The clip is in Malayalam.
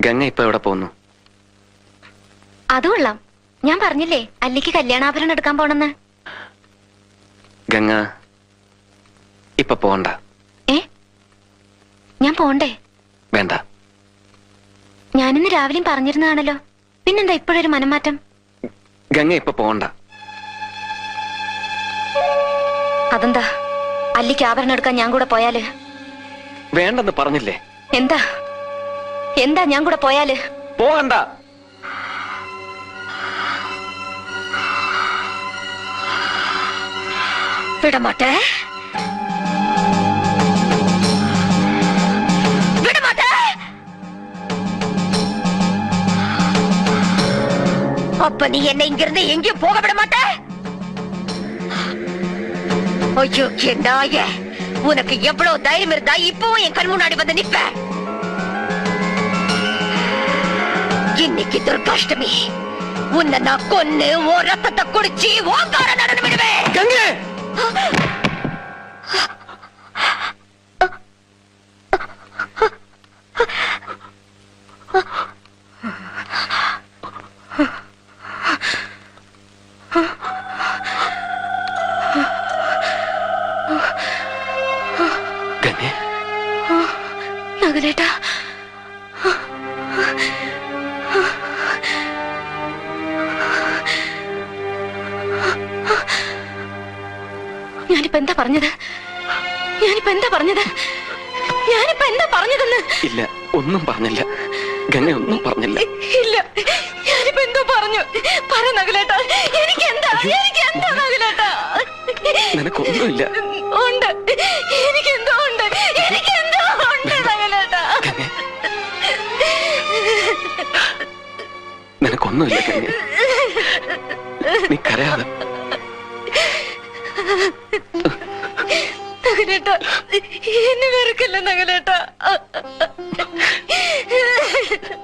ഗംഗ ഇപ്പൊ എവിടെ പോകുന്നു? അത് കൊള്ളാം. ഞാൻ പറഞ്ഞില്ലേ അല്ലിക്ക് കല്യാണാഭരണം എടുക്കാൻ പോണെന്ന്. ഗംഗ ഇപ്പൊ പോണ്ട. ഞാൻ പോണ്ടേ? വേണ്ട. ഞാനിന്ന് രാവിലെയും പറഞ്ഞിരുന്നതാണല്ലോ, പിന്നെന്താ ഇപ്പോഴൊരു മനംമാറ്റം? ഗംഗ ഇപ്പൊ പോണ്ട. അതെന്താ? അല്ലിക്ക് ആഭരണം എടുക്കാൻ ഞാൻ കൂടെ പോയാല്? വേണ്ടെന്ന് പറഞ്ഞില്ലേ? എന്താ എന്താ ഞാൻ കൂടെ പോയാല്? പോകണ്ട. വിടമാട്ടെ, വിടമാട്ടെ. அப்ப நீ என்ன இங்கிருந்து எங்கேயும் போக விட மாட்ட? ஐயோ நாய, உனக்கு எவ்வளவு தைரியம் இருந்தா இப்பவும் என் கண் முன்னாடி வந்து நிப்ப? இன்னைக்கு துர்காஷ்டமி, உன்னை நான் கொன்னு ஓ ரத்தத்தை குடிச்சு ஓங்கார நடனம் விடுவேன். ഗംഗേ, ഗംഗേ, നകുലേട്ടാ, ഞാനിപ്പോ എന്താ പറഞ്ഞത്? ഞാനിപ്പോ എന്താ പറഞ്ഞത്? ഞാനിപ്പോ എന്താ പറഞ്ഞതെന്ന്? ഇല്ല, ഒന്നും പറഞ്ഞില്ല. ഗംഗ ഒന്നും പറഞ്ഞില്ല. ഇല്ല, ഞാനിപ്പോ എന്തോ പറഞ്ഞു. പറ നകുലേട്ടാ, എനിക്ക് എന്താ നകുലേട്ടാ? നിനക്കൊന്നുമില്ല. ഉണ്ട്, എനിക്കെന്തോ ഉണ്ട്, എനിക്കെന്തോ ഉണ്ട് നകുലേട്ടാ. ഗംഗേ, നിനക്കൊന്നുമില്ല ഗംഗേ. നീ കരയാതെ. നകുലേട്ടാ, എന്നെ വെറുക്കല്ല നകുലേട്ടാ.